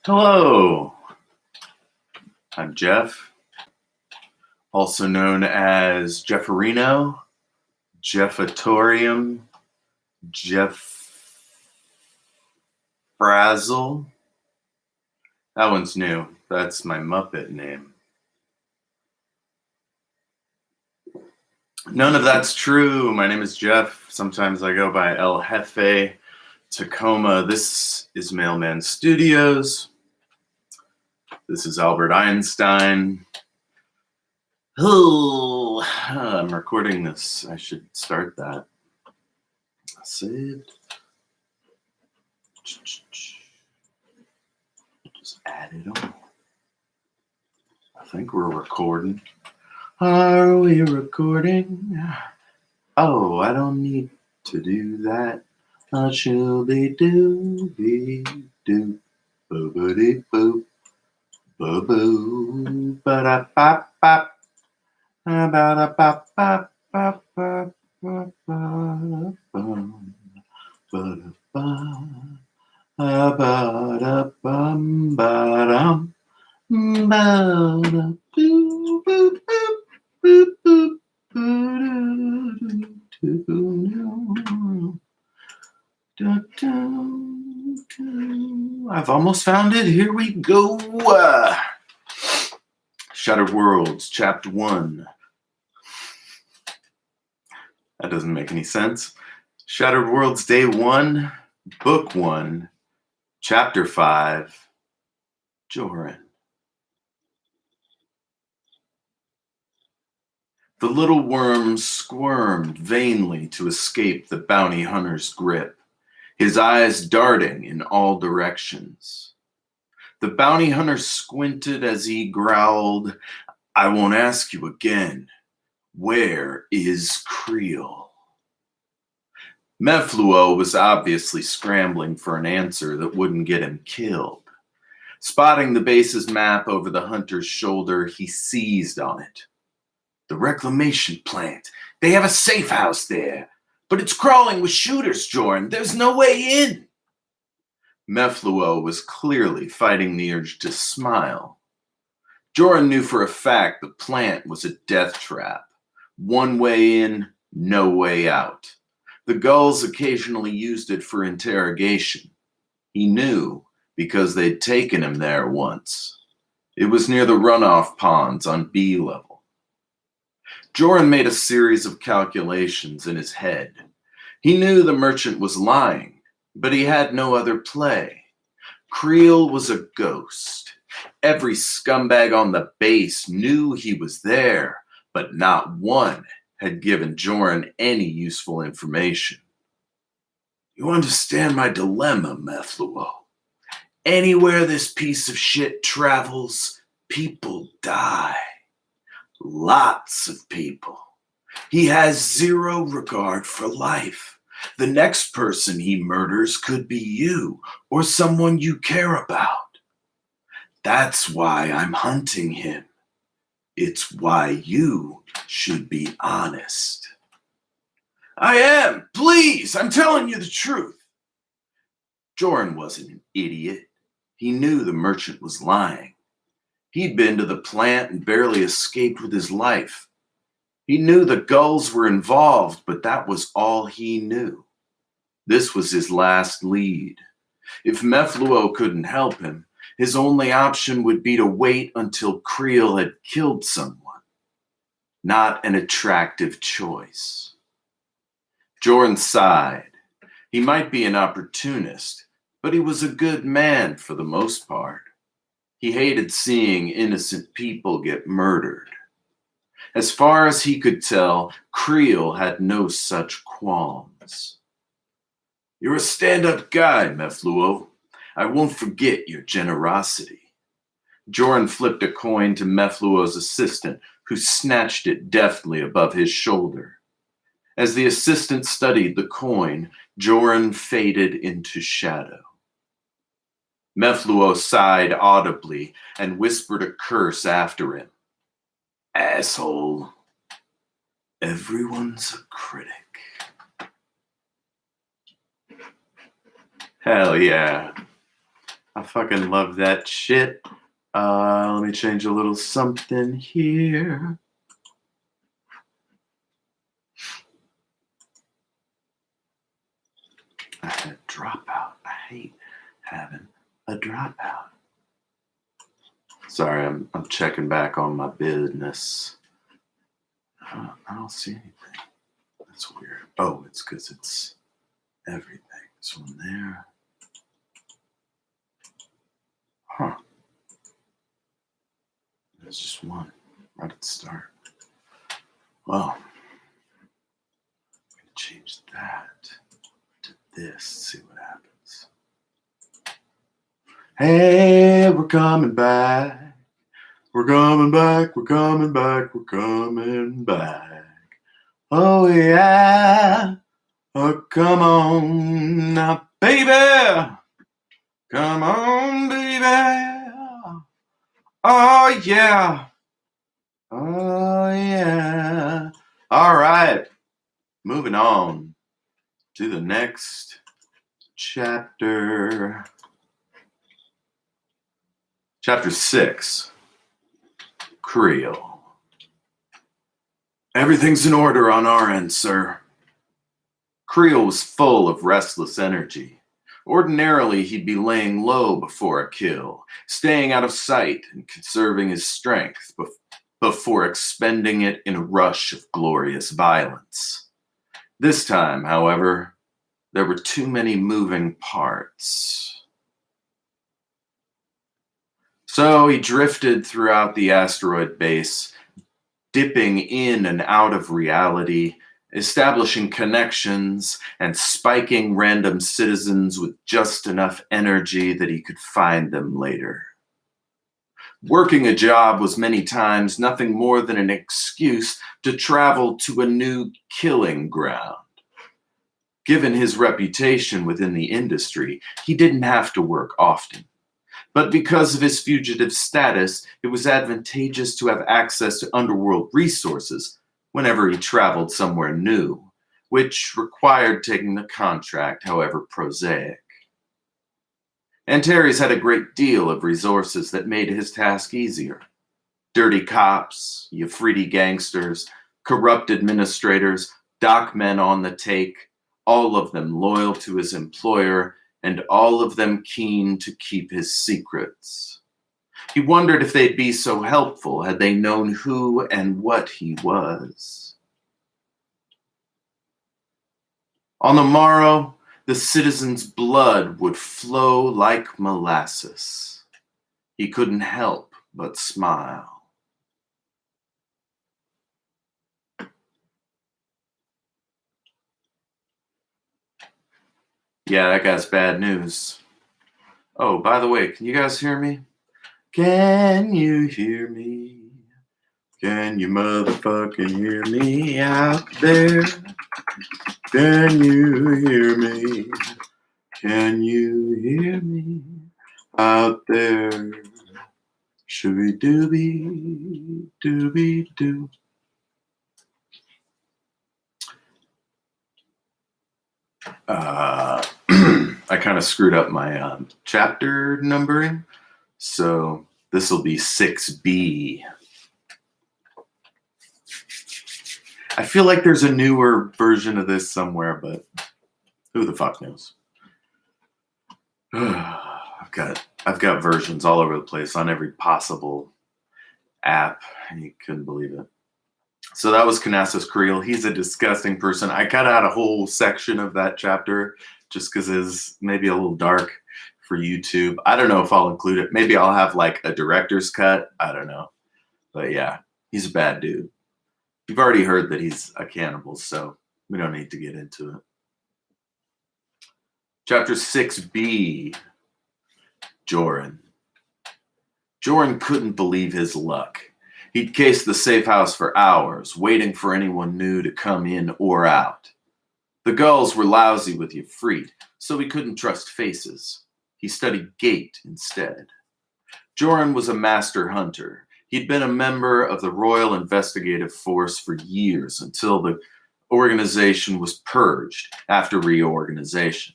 Hello, I'm Jeff, also known as Jefferino, Jeffatorium, Jeff Frazzle. That one's new. That's my Muppet name. None of that's true. My name is Jeff. Sometimes I go by El Jefe, Tacoma. This is Mailman Studios. This is Albert Einstein. Oh, I'm recording this. I should start that. Saved. Just add it on. I think we're recording. Are we recording? Oh, I don't need to do that. Shooby dooby doo. Boobity boop. Boo boo. Ba da bop bop. Ba da bop bop bop bop bop bop. Ba da ba. Ba da bum ba dum. Ba da boo boo boo boo boo. I've almost found it. Here we go. Shattered Worlds, Chapter 1. That doesn't make any sense. Shattered Worlds, Day 1, Book 1, Chapter 5, Joran. The little worm squirmed vainly to escape the bounty hunter's grip, his eyes darting in all directions. The bounty hunter squinted as he growled, "I won't ask you again. Where is Creel?" Mefluo was obviously scrambling for an answer that wouldn't get him killed. Spotting the base's map over the hunter's shoulder, he seized on it. "The reclamation plant. They have a safe house there. But it's crawling with shooters, Joran. There's no way in." Mefluo was clearly fighting the urge to smile. Joran knew for a fact the plant was a death trap. One way in, no way out. The gulls occasionally used it for interrogation. He knew because they'd taken him there once. It was near the runoff ponds on B level. Joran made a series of calculations in his head. He knew the merchant was lying, but he had no other play. Creel was a ghost. Every scumbag on the base knew he was there, but not one had given Joran any useful information. "You understand my dilemma, Mefluo. Anywhere this piece of shit travels, people die. Lots of people. He has zero regard for life. The next person he murders could be you or someone you care about. That's why I'm hunting him. It's why you should be honest." "I am. Please, I'm telling you the truth." Joran wasn't an idiot. He knew the merchant was lying. He'd been to the plant and barely escaped with his life. He knew the gulls were involved, but that was all he knew. This was his last lead. If Mefluo couldn't help him, his only option would be to wait until Creel had killed someone. Not an attractive choice. Joran sighed. He might be an opportunist, but he was a good man for the most part. He hated seeing innocent people get murdered. As far as he could tell, Creel had no such qualms. "You're a stand-up guy, Mefluo. I won't forget your generosity." Joran flipped a coin to Mefluo's assistant, who snatched it deftly above his shoulder. As the assistant studied the coin, Joran faded into shadow. Mefluo sighed audibly and whispered a curse after him. "Asshole. Everyone's a critic." Hell yeah. I fucking love that shit. Let me change a little something here. I had a dropout. I hate having a dropout. Sorry, I'm checking back on my business. I don't see anything. That's weird. Oh, it's because it's everything. This one there. Huh. There's just one right at the start. Well, I'm going to change that to this, see what happens. Hey, we're coming back. We're coming back, we're coming back, we're coming back. Oh, yeah. Oh, come on now, baby. Come on, baby. Oh, yeah. Oh, yeah. All right. Moving on to the next chapter. Chapter 6. Creel. Everything's in order on our end, sir. Creel was full of restless energy. Ordinarily, he'd be laying low before a kill, staying out of sight and conserving his strength before expending it in a rush of glorious violence. This time, however, there were too many moving parts. So he drifted throughout the asteroid base, dipping in and out of reality, establishing connections and spiking random citizens with just enough energy that he could find them later. Working a job was many times nothing more than an excuse to travel to a new killing ground. Given his reputation within the industry, he didn't have to work often. But because of his fugitive status, it was advantageous to have access to underworld resources whenever he traveled somewhere new, which required taking the contract, however prosaic. Antares had a great deal of resources that made his task easier. Dirty cops, Yafriti gangsters, corrupt administrators, dockmen on the take, all of them loyal to his employer, and all of them keen to keep his secrets. He wondered if they'd be so helpful had they known who and what he was. On the morrow, the citizen's blood would flow like molasses. He couldn't help but smile. Yeah, that guy's bad news. Oh, by the way, can you guys hear me? Can you hear me? Can you motherfucking hear me out there? Can you hear me? Can you hear me out there? Shooby dooby dooby doo. I kind of screwed up my chapter numbering, so this will be 6B. I feel like there's a newer version of this somewhere, but who the fuck knows? I've got versions all over the place on every possible app. You couldn't believe it. So that was Canassus Creel. He's a disgusting person. I cut out a whole section of that chapter just because it's maybe a little dark for YouTube. I don't know if I'll include it. Maybe I'll have like a director's cut. I don't know. But yeah, he's a bad dude. You've already heard that he's a cannibal, so we don't need to get into it. Chapter 6B, Joran. Joran couldn't believe his luck. He'd cased the safe house for hours, waiting for anyone new to come in or out. The gulls were lousy with Yafrit, so he couldn't trust faces. He studied gait instead. Joran was a master hunter. He'd been a member of the Royal Investigative Force for years until the organization was purged after reorganization.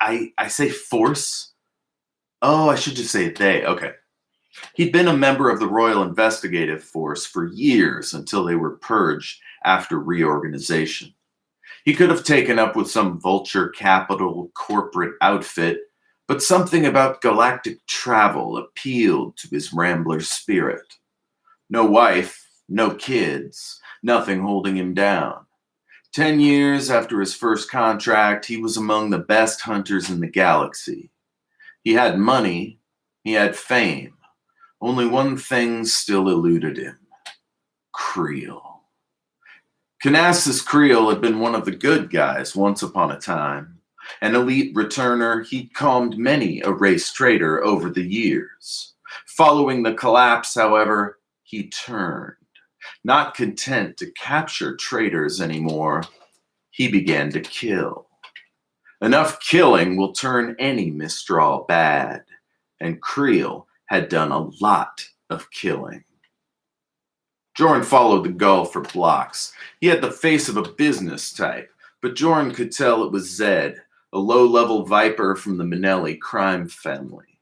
I say force Oh, I should just say they. Okay. He'd been a member of the Royal Investigative Force for years until they were purged after reorganization. He could have taken up with some vulture capital corporate outfit, but something about galactic travel appealed to his rambler spirit. No wife, no kids, nothing holding him down. 10 years after his first contract, he was among the best hunters in the galaxy. He had money, he had fame. Only one thing still eluded him: Creel. Canassus Creel had been one of the good guys once upon a time. An elite returner, he'd calmed many a race traitor over the years. Following the collapse, however, he turned. Not content to capture traitors anymore, he began to kill. Enough killing will turn any Mistral bad, and Creel had done a lot of killing. Jorn followed the gull for blocks. He had the face of a business type, but Jorn could tell it was Zed, a low-level viper from the Minelli crime family.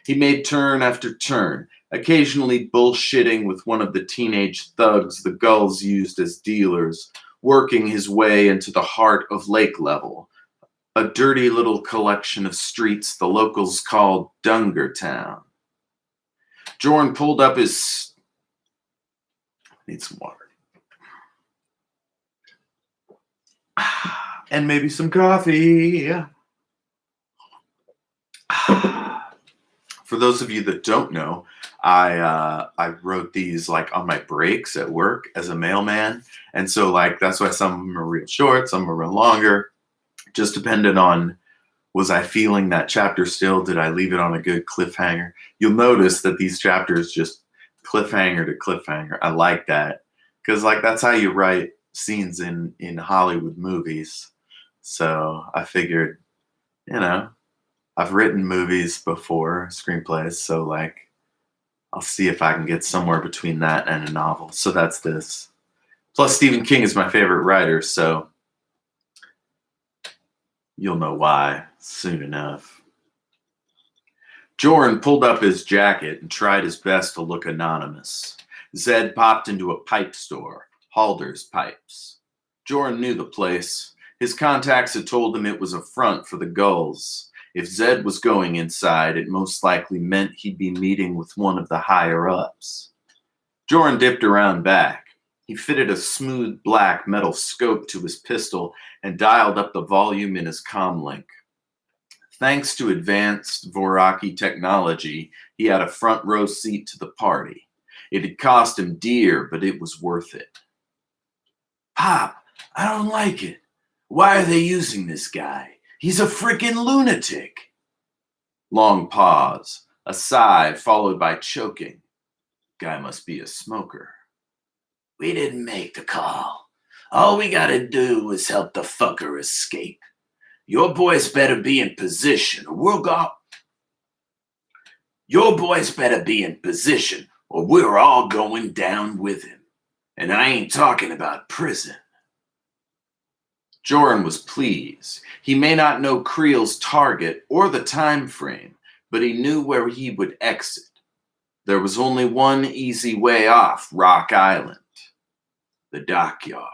He made turn after turn, occasionally bullshitting with one of the teenage thugs the gulls used as dealers, working his way into the heart of Lake Level, a dirty little collection of streets the locals called Dungertown. Jorn pulled up his... Need some water. And maybe some coffee. For those of you that don't know, I wrote these like on my breaks at work as a mailman, and so like that's why some of them are real short, some are real longer. Just depended on, was I feeling that chapter still? Did I leave it on a good cliffhanger? You'll notice that these chapters just cliffhanger to cliffhanger. I like that because like that's how you write scenes in Hollywood movies. So I figured, I've written movies before, screenplays, so like I'll see if I can get somewhere between that and a novel. So that's this. Plus Stephen King is my favorite writer, so you'll know why soon enough. Jorn pulled up his jacket and tried his best to look anonymous. Zed popped into a pipe store, Halder's Pipes. Jorn knew the place. His contacts had told him it was a front for the gulls. If Zed was going inside, it most likely meant he'd be meeting with one of the higher-ups. Jorn dipped around back. He fitted a smooth black metal scope to his pistol and dialed up the volume in his comlink. Thanks to advanced Voraki technology, he had a front row seat to the party. It had cost him dear, but it was worth it. Pop, I don't like it. Why are they using this guy? He's a frickin' lunatic. Long pause, a sigh followed by choking. Guy must be a smoker. We didn't make the call. All we gotta do is help the fucker escape. Your boys better be in position or we'll go. Your boys better be in position or we're all going down with him. And I ain't talking about prison. Jorn was pleased. He may not know Creel's target or the time frame, but he knew where he would exit. There was only one easy way off Rock Island, the dockyard.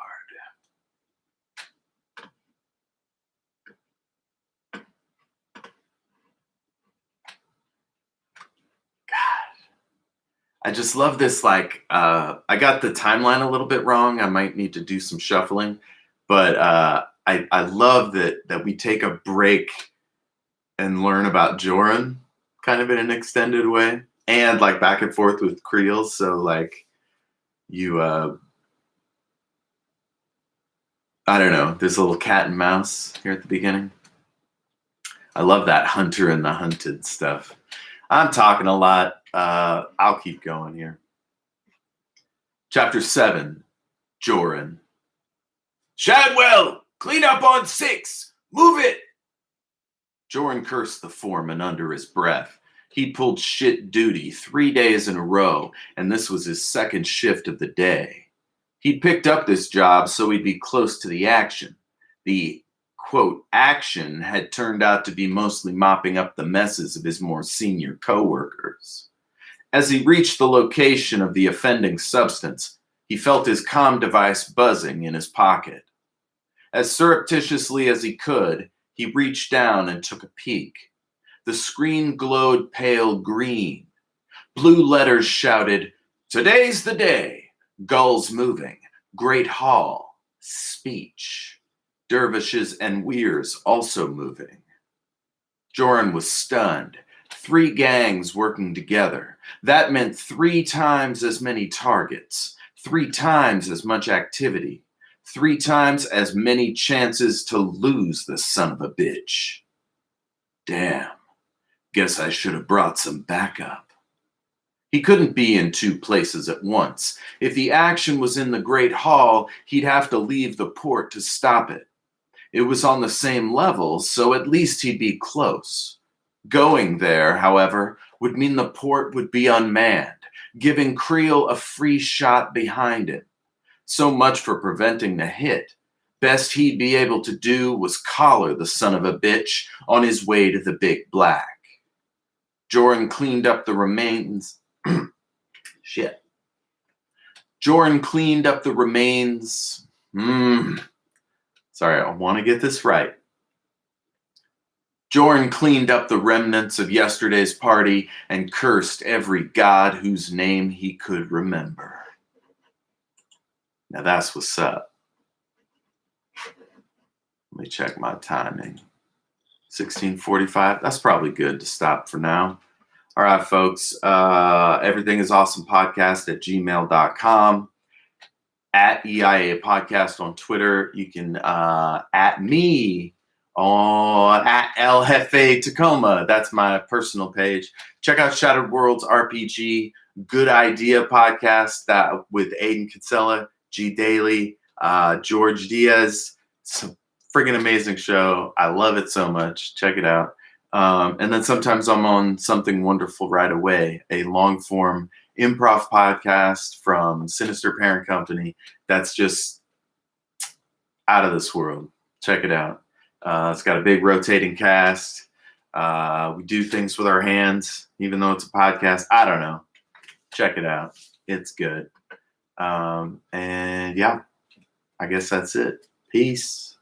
I just love this, like, I got the timeline a little bit wrong. I might need to do some shuffling, but I love that we take a break and learn about Joran kind of in an extended way and like back and forth with Creel. So like you, I don't know, there's a little cat and mouse here at the beginning. I love that hunter and the hunted stuff. I'm talking a lot. I'll keep going here. Chapter 7, Joran. Shadwell, clean up on 6. Move it. Joran cursed the foreman under his breath. He'd pulled shit duty 3 days in a row, and this was his second shift of the day. He'd picked up this job so he'd be close to the action, the quote, action had turned out to be mostly mopping up the messes of his more senior coworkers. As he reached the location of the offending substance, he felt his comm device buzzing in his pocket. As surreptitiously as he could, he reached down and took a peek. The screen glowed pale green. Blue letters shouted, "Today's the day. Gulls moving. Great hall. Speech. Dervishes and weirs also moving." Joran was stunned. 3 gangs working together. That meant 3 times as many targets, 3 times as much activity, 3 times as many chances to lose the son of a bitch. Damn. Guess I should have brought some backup. He couldn't be in 2 places at once. If the action was in the Great Hall, he'd have to leave the port to stop it. It was on the same level, so at least he'd be close. Going there, however, would mean the port would be unmanned, giving Creel a free shot behind it. So much for preventing the hit. Best he'd be able to do was collar the son of a bitch on his way to the Big Black. Joran cleaned up the remains. Joran cleaned up the remains. Sorry, I want to get this right. Joran cleaned up the remnants of yesterday's party and cursed every god whose name he could remember. Now that's what's up. Let me check my timing. 16:45. That's probably good to stop for now. All right, folks. Everything is awesome podcast at gmail.com. At EIA Podcast on Twitter. You can at me on at El Jefe Tacoma. That's my personal page. Check out Shattered Worlds RPG, Good Idea Podcast that with Aiden Kinsella, G Daly, George Diaz. It's a friggin' amazing show. I love it so much. Check it out. And then sometimes I'm on Something Wonderful Right Away, a long form improv podcast from Sinister Parent Company that's just out of this world. Check it out. It's got a big rotating cast. We do things with our hands, even though it's a podcast. I don't know. Check it out. It's good. And yeah, I guess that's it. Peace.